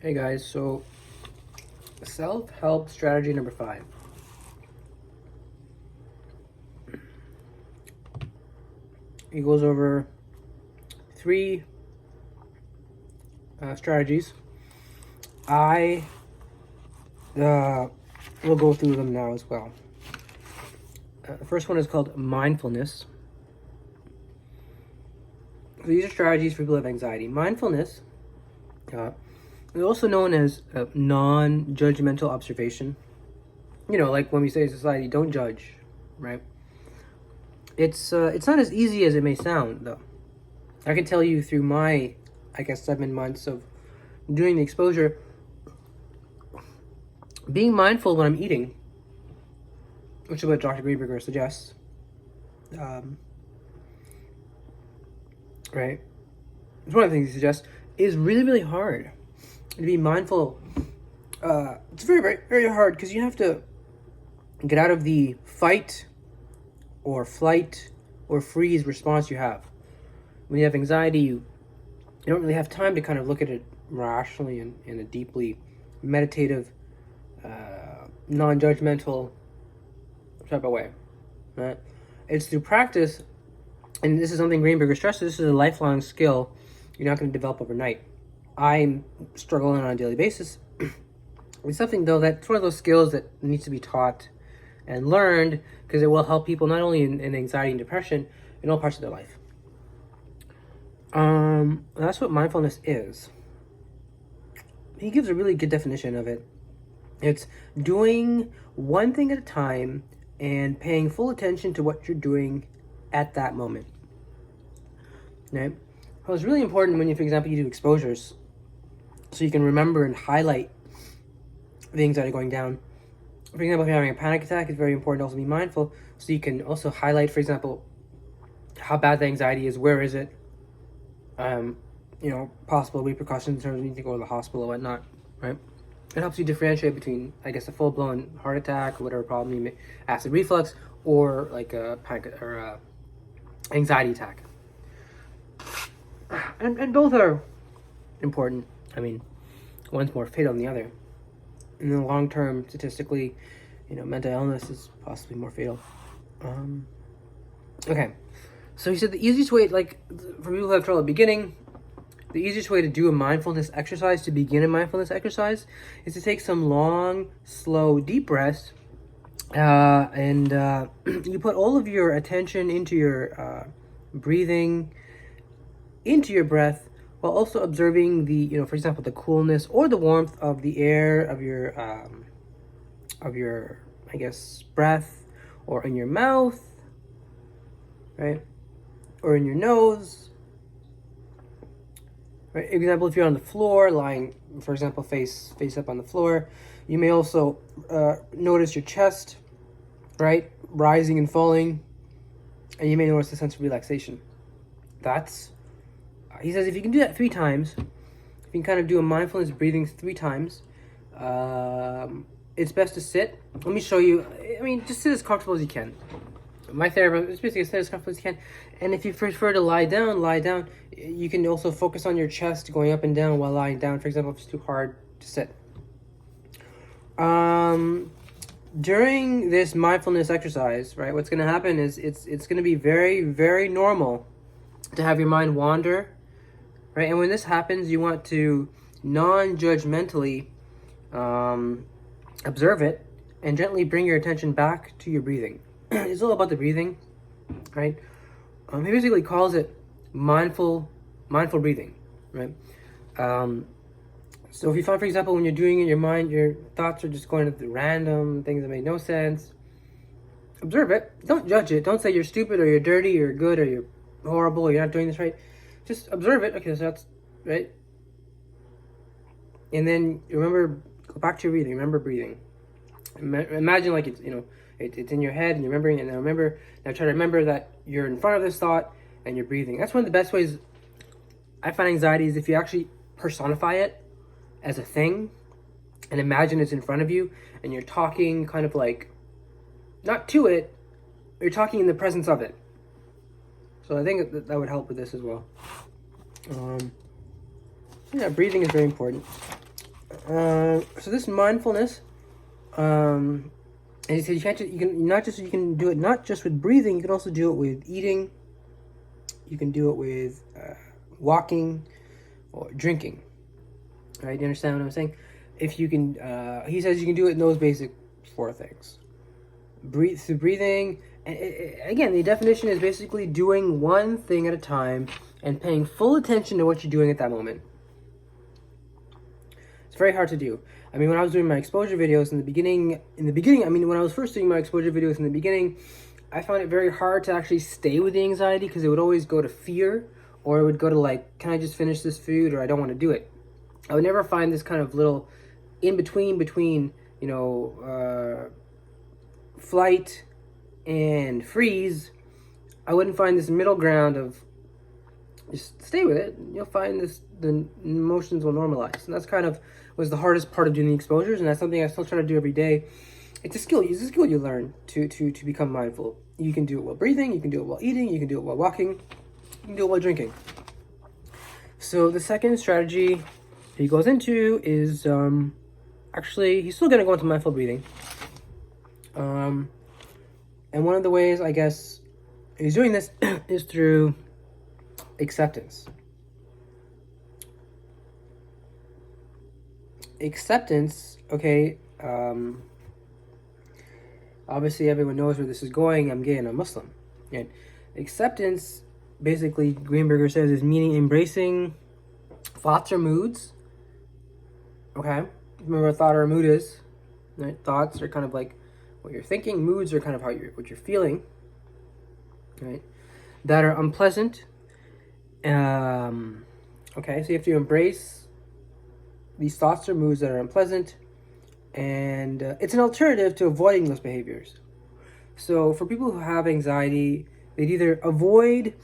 Hey guys, so self-help strategy number 5. It goes over 3 strategies. I will go through them now as well. The first one is called mindfulness. So these are strategies for people who have anxiety. Mindfulness is also known as non-judgmental observation. You know, like when we say in society, don't judge, right? It's not as easy as it may sound, though. I can tell you through my, 7 months of doing the exposure, being mindful when I'm eating, which is what Dr. Greenberger suggests, right? It's one of the things he suggests, is really, really hard. To be mindful, it's very, very, very hard because you have to get out of the fight or flight or freeze response you have. When you have anxiety, you don't really have time to kind of look at it rationally and in a deeply meditative, non-judgmental type of way, right? It's through practice, and this is something Greenberger stresses, this is a lifelong skill you're not going to develop overnight. I'm struggling on a daily basis. It's something, though, that's one of those skills that needs to be taught and learned because it will help people not only in anxiety and depression, in all parts of their life. That's what mindfulness is. He gives a really good definition of it. It's doing one thing at a time and paying full attention to what you're doing at that moment. Right? Well, it's really important when you, for example, you do exposures, so you can remember and highlight things that are going down. For example, if you're having a panic attack, it's very important to also be mindful, so you can also highlight, for example, how bad the anxiety is, where is it, possible repercussions in terms of needing to go to the hospital or whatnot, right? It helps you differentiate between, a full-blown heart attack or whatever problem you may, acid reflux, or like a panic or a anxiety attack. And both are important. One's more fatal than the other. In the long term, statistically, mental illness is possibly more fatal. Okay. So he said the easiest way, for people who have trouble at the beginning, the easiest way to do a mindfulness exercise, to begin a mindfulness exercise, is to take some long, slow, deep breaths, and you put all of your attention into your breathing, into your breath, while also observing the, for example, the coolness or the warmth of the air of your, breath, or in your mouth, right? Or in your nose. Right? Example, if you're on the floor, lying, for example, face up on the floor, you may also notice your chest, right, rising and falling, and you may notice a sense of relaxation. He says if you can do that 3 times, if you can kind of do a mindfulness breathing 3 times, it's best to sit. Let me show you. Just sit as comfortable as you can. My therapist is basically sit as comfortable as you can. And if you prefer to lie down. You can also focus on your chest going up and down while lying down, for example, if it's too hard to sit. During this mindfulness exercise, right, what's going to happen is it's going to be very, very normal to have your mind wander, right? And when this happens, you want to non-judgmentally observe it and gently bring your attention back to your breathing. It's all about the breathing, right? He basically calls it mindful breathing, right? So if you find, for example, when you're doing it in your mind, your thoughts are just going to the random things that make no sense, observe it. Don't judge it. Don't say you're stupid or you're dirty or you're good or you're horrible or you're not doing this right. Just observe it. Okay, so that's right. And then remember, go back to your breathing. Remember breathing. Imagine like it's it's in your head and you're remembering it. And now try to remember that you're in front of this thought and you're breathing. That's one of the best ways I find anxiety is if you actually personify it as a thing and imagine it's in front of you and you're talking kind of like not to it, you're talking in the presence of it. So I think that would help with this as well. Breathing is very important. So this mindfulness, and he said you can do it not just with breathing. You can also do it with eating. You can do it with walking or drinking. Right? You understand what I'm saying? If you can, he says you can do it in those basic 4 things. Through breathing, and again, the definition is basically doing one thing at a time and paying full attention to what you're doing at that moment. It's very hard to do. I mean, when I was doing my exposure videos in the beginning, I mean, when I was first doing my exposure videos in the beginning, I found it very hard to actually stay with the anxiety because it would always go to fear, or it would go to like, can I just finish this food, or I don't want to do it. I would never find this kind of little in between, you know, flight and freeze. I wouldn't find this middle ground of just stay with it. You'll find the emotions will normalize, and that's kind of was the hardest part of doing the exposures, and that's something I still try to do every day. It's a skill. It's a skill you learn to become mindful. You can do it while breathing. You can do it while eating. You can do it while walking. You can do it while drinking. So the second strategy he goes into is actually he's still going to go into mindful breathing. And one of the ways I guess he's doing this is through acceptance. Acceptance, okay, obviously everyone knows where this is going. I'm gay and I'm Muslim. And acceptance, basically, Greenberger says, is meaning embracing thoughts or moods. Okay, remember what thought or a mood is, right? Thoughts are kind of like what you're thinking. Moods are kind of what you're feeling, right? That are unpleasant. Okay, so you have to embrace these thoughts or moods that are unpleasant, and it's an alternative to avoiding those behaviors. So for people who have anxiety, they'd either avoid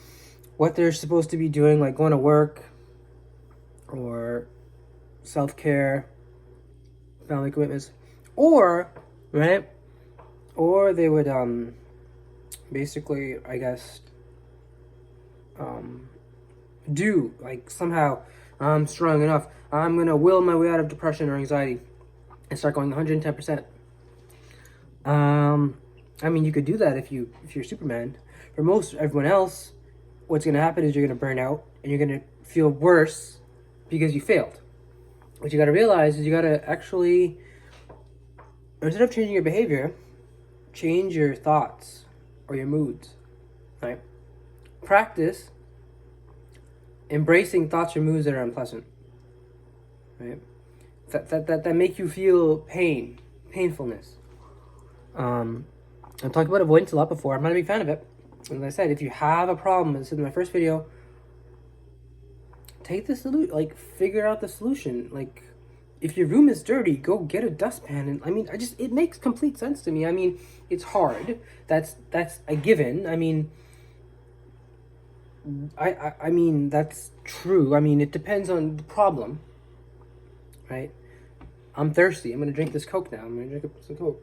what they're supposed to be doing, like going to work or self-care, family commitments, or right, or they would basically, I guess, do like somehow I'm strong enough. I'm gonna will my way out of depression or anxiety and start going 110%. I mean, you could do that if you're Superman. For everyone else, what's gonna happen is you're gonna burn out and you're gonna feel worse because you failed. What you gotta realize is you gotta actually, instead of changing your behavior, change your thoughts or your moods, right? Practice embracing thoughts or moods that are unpleasant, right? That make you feel painfulness. I've talked about avoidance a lot before. I'm not a big fan of it. As I said, if you have a problem, as I said in my first video, take the solution, like figure out the solution. Like, if your room is dirty, go get a dustpan. And I mean, it makes complete sense to me. I mean, it's hard. That's a given. I mean, I mean, that's true. I mean, it depends on the problem, right? I'm thirsty. I'm going to drink this Coke now. I'm going to drink some Coke.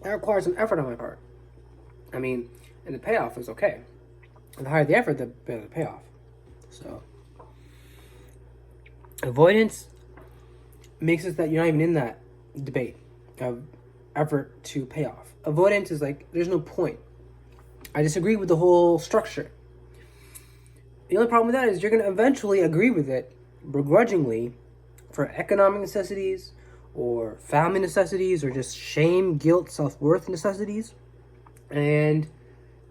That requires some effort on my part. I mean, and the payoff is okay. And the higher the effort, the better the payoff. So, avoidance makes it that you're not even in that debate of effort to payoff. Avoidance is like, there's no point. I disagree with the whole structure. The only problem with that is you're going to eventually agree with it begrudgingly for economic necessities or family necessities or just shame, guilt, self-worth necessities. And,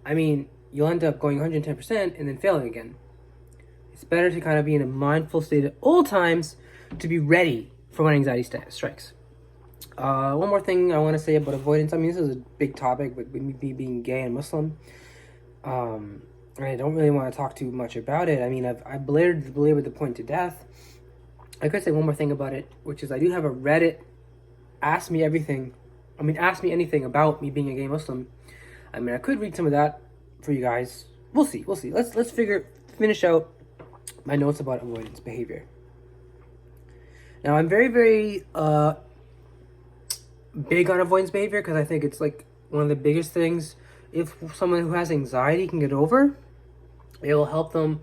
I mean, you'll end up going 110% and then failing again. It's better to kind of be in a mindful state at all times to be ready for when anxiety strikes. One more thing I want to say about avoidance. I mean, this is a big topic, but with me being gay and Muslim, I don't really want to talk too much about it. I mean, I've belabored the point to death. I could say one more thing about it, which is I do have a Reddit ask me anything about me being a gay Muslim. I mean, I could read some of that for you guys. We'll see. Let's finish out my notes about avoidance behavior. Now, I'm very, very big on avoidance behavior because I think it's like one of the biggest things. If someone who has anxiety can get over, it will help them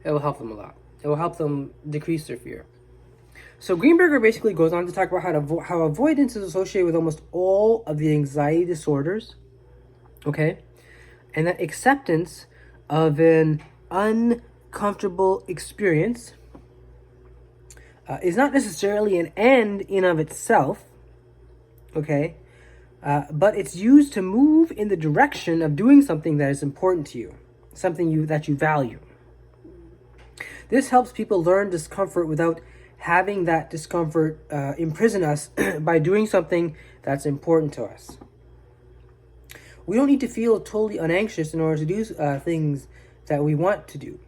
a lot. It will help them decrease their fear. So Greenberger basically goes on to talk about how avoidance is associated with almost all of the anxiety disorders, okay? And that acceptance of an uncomfortable experience is not necessarily an end in of itself, okay? But it's used to move in the direction of doing something that is important to you, something that you value. This helps people learn discomfort without having that discomfort imprison us by doing something that's important to us. We don't need to feel totally unanxious in order to do things that we want to do.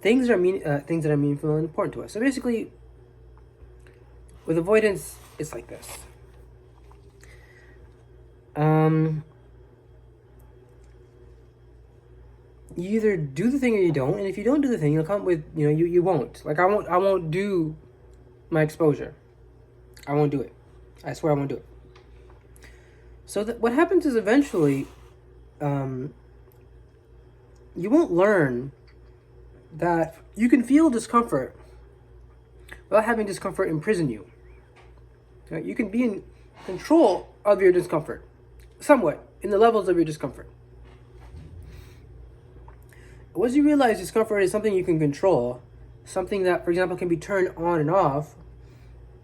Things that are meaningful and important to us. So basically, with avoidance, it's like this. You either do the thing or you don't, and if you don't do the thing, you'll come with, you won't. Like I won't do my exposure. I won't do it. I swear I won't do it. So what happens is eventually, you won't learn that you can feel discomfort without having discomfort imprison you. Right? You can be in control of your discomfort, somewhat, in the levels of your discomfort. Once you realize discomfort is something you can control, something that, for example, can be turned on and off,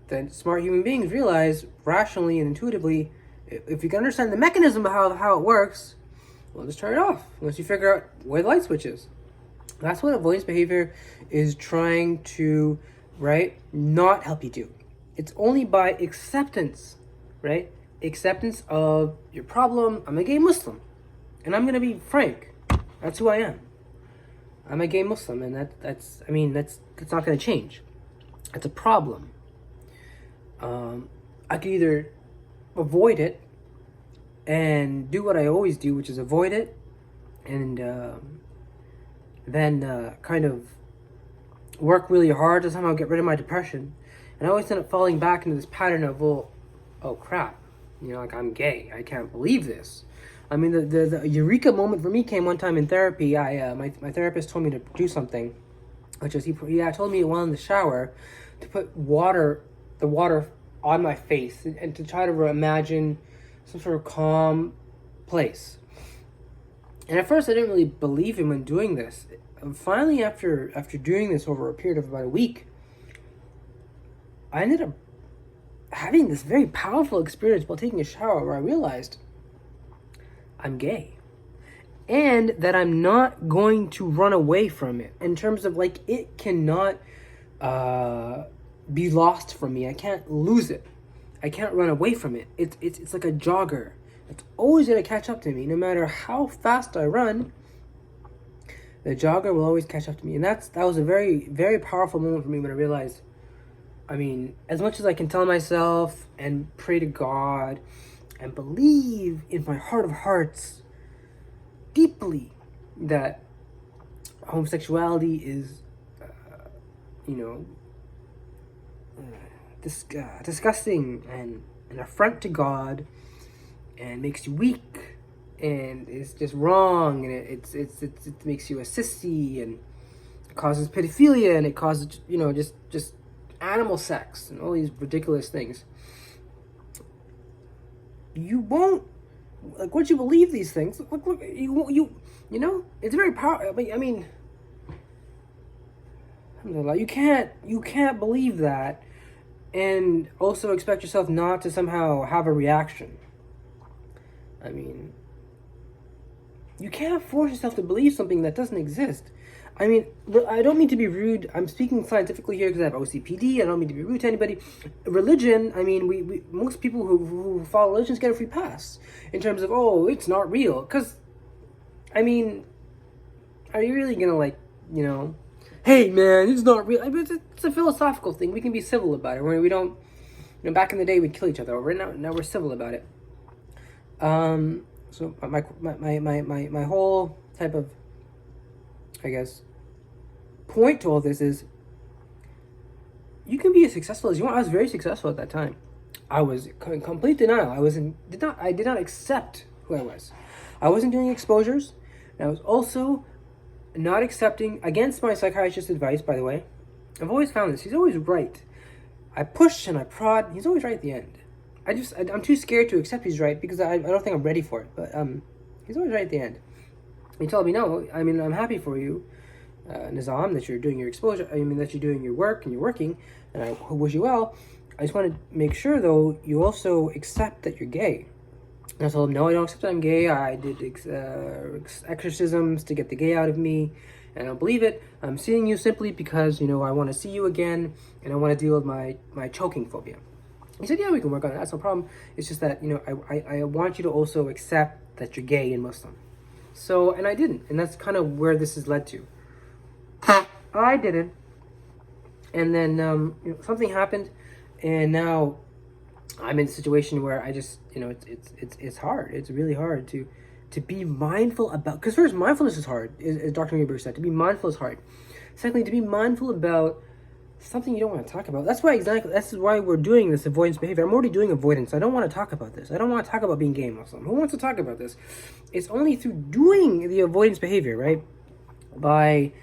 then smart human beings realize rationally and intuitively, if you can understand the mechanism of how it works, well, just turn it off once you figure out where the light switch is. That's what avoidance behavior is trying to, right, not help you do. It's only by acceptance, right? Acceptance of your problem. I'm a gay Muslim, and I'm going to be frank. That's who I am. I'm a gay Muslim, and that's not going to change. That's a problem. I could either avoid it and do what I always do, which is avoid it, and then kind of work really hard to somehow get rid of my depression. And I always end up falling back into this pattern of, well, oh crap, like I'm gay. I can't believe this. I mean, the eureka moment for me came one time in therapy. My therapist told me to do something, which is he told me while in the shower to put the water on my face and to try to imagine some sort of calm place. And at first I didn't really believe him when doing this. Finally, after doing this over a period of about a week, I ended up having this very powerful experience while taking a shower where I realized I'm gay. And that I'm not going to run away from it. In terms of, like, it cannot be lost from me. I can't lose it. I can't run away from it. It's like a jogger. It's always going to catch up to me. No matter how fast I run, the jogger will always catch up to me. And that was a very, very powerful moment for me when I realized, I mean, as much as I can tell myself and pray to God and believe in my heart of hearts deeply that homosexuality is, disgusting and an affront to God and makes you weak and it's just wrong and it makes you a sissy and it causes pedophilia and it causes, just animal sex and all these ridiculous things. You won't, like, once you believe these things, look, it's very powerful. I mean, you can't believe that and also expect yourself not to somehow have a reaction. I mean, you can't force yourself to believe something that doesn't exist. I mean, I don't mean to be rude. I'm speaking scientifically here because I have OCPD. I don't mean to be rude to anybody. Religion, I mean, we most people who follow religions get a free pass in terms of, oh, it's not real. Because, I mean, are you really going to, hey, man, it's not real. I mean, it's a philosophical thing. We can be civil about it. We don't, back in the day, we'd kill each other over it. Now we're civil about it. So my whole type of, I guess, point to all this is you can be as successful as you want. I was very successful at that time. I was in complete denial. I did not accept who I was. I wasn't doing exposures, and I was also not accepting, against my psychiatrist's advice, by the way. I've always found this. He's always right. I push and I prod. He's always right at the end. I'm too scared to accept he's right because I don't think I'm ready for it. But he's always right at the end. He told me, no, I mean, I'm happy for you, Nizam, that you're doing your exposure. I mean, that you're doing your work and you're working, and I wish you well. I just want to make sure, though, you also accept that you're gay. And I told him, no, I don't accept that I'm gay. I did exorcisms to get the gay out of me, and I don't believe it. I'm seeing you simply because, I want to see you again, and I want to deal with my choking phobia. He said, yeah, we can work on it. That's no problem. It's just that, I want you to also accept that you're gay and Muslim. So, and I didn't. And that's kind of where this has led to. I didn't. And then something happened, and now I'm in a situation where I just, it's hard. It's really hard to be mindful about, because first, mindfulness is hard, as Dr. Mueller said. To be mindful is hard. Secondly, to be mindful about something you don't want to talk about. That's why we're doing this avoidance behavior. I'm already doing avoidance. I don't want to talk about this. I don't want to talk about being gay Muslim. Who wants to talk about this? It's only through doing the avoidance behavior, right? By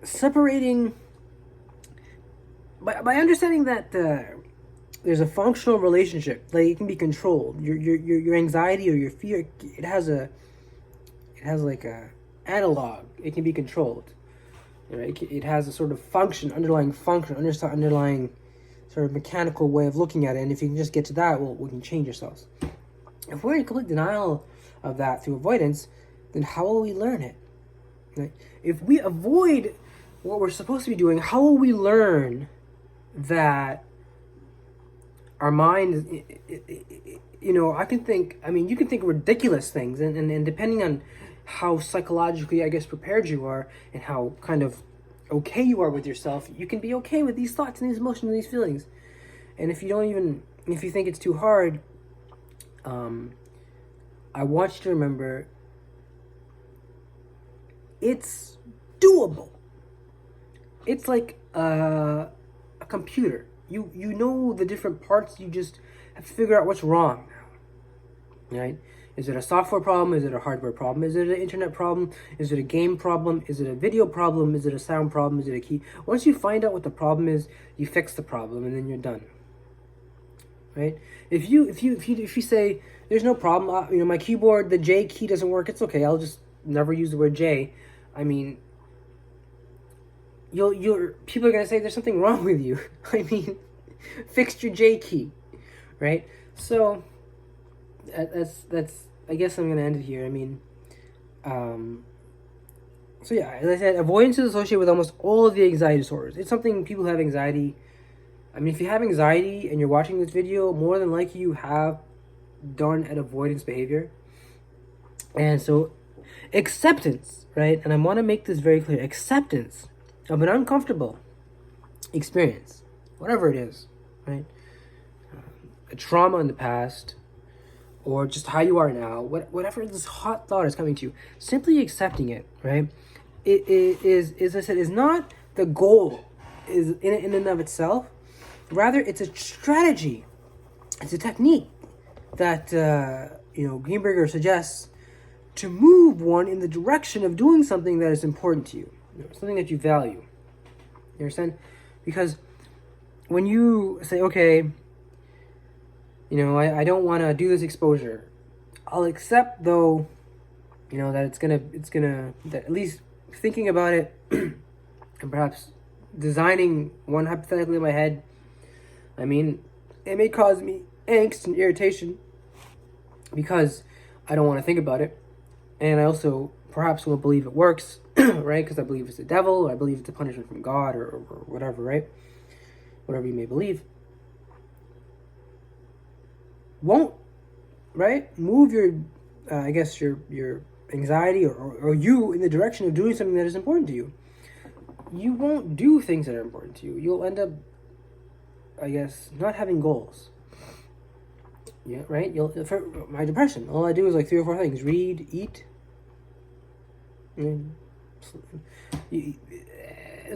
separating, by understanding that there's a functional relationship, like it can be controlled. Your anxiety or your fear, it has like a analog. It can be controlled. Right? It has a sort of underlying sort of mechanical way of looking at it. And if you can just get to that, well, we can change ourselves. If we're in complete denial of that through avoidance, then how will we learn it? Right? If we avoid what we're supposed to be doing, how will we learn that our mind, you can think ridiculous things, and depending on how psychologically, I guess, prepared you are, and how kind of okay you are with yourself, you can be okay with these thoughts and these emotions and these feelings. And if you think it's too hard, I want you to remember, it's doable. It's like a computer. You know the different parts, you just have to figure out what's wrong now, right? Is it a software problem? Is it a hardware problem? Is it an internet problem? Is it a game problem? Is it a video problem? Is it a sound problem? Is it a key? Once you find out what the problem is, you fix the problem, and then you're done. Right? If you say there's no problem, my keyboard, the J key doesn't work. It's okay. I'll just never use the word J. I mean, people are gonna say there's something wrong with you. I mean, fix your J key, right? So that's I guess I'm gonna end it here. I mean, so yeah, as I said, avoidance is associated with almost all of the anxiety disorders. It's something people have anxiety. I mean, if you have anxiety and you're watching this video, more than likely you have done an avoidance behavior. And so, acceptance, right? And I want to make this very clear: acceptance of an uncomfortable experience, whatever it is, right? A trauma in the past, or just how you are now, whatever this hot thought is coming to you, simply accepting it, right? It is, as I said, is not the goal, is in and of itself. Rather, it's a strategy. It's a technique that Greenberger suggests to move one in the direction of doing something that is important to you, something that you value. You understand? Because when you say, okay, I don't want to do this exposure, I'll accept, though, that it's gonna that at least thinking about it and perhaps designing one hypothetically in my head, I mean, it may cause me angst and irritation because I don't want to think about it, and I also perhaps won't believe it works, right? Because I believe it's the devil, or I believe it's a punishment from God, or whatever, right? Whatever you may believe. Won't, right, move your anxiety or you in the direction of doing something that is important to you. You won't do things that are important to you. You'll end up, I guess, not having goals. Yeah, right? For my depression, all I do is like 3 or 4 things: read, eat.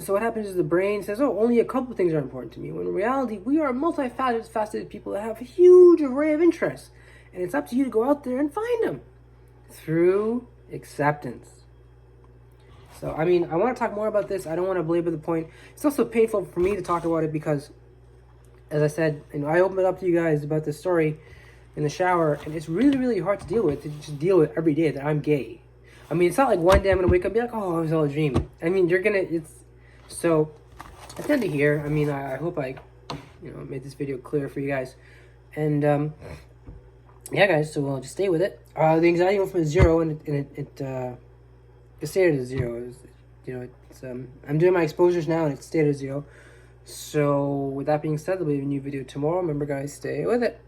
So what happens is the brain says, oh, only a couple things are important to me. When in reality, we are multifaceted people that have a huge array of interests. And it's up to you to go out there and find them through acceptance. So, I mean, I want to talk more about this. I don't want to belabor the point. It's also painful for me to talk about it because, as I said, I opened it up to you guys about this story in the shower, and it's really, really hard to deal with. To just deal with every day that I'm gay. I mean, it's not like one day I'm gonna wake up and be like, oh, it was all a dream. I mean, so at the end of here. I mean, I hope I, made this video clear for you guys, and yeah, guys. So we'll just stay with it. The anxiety went from 0, and it stayed at 0. I'm doing my exposures now, and it stayed at 0. So with that being said, there'll be a new video tomorrow. Remember, guys, stay with it.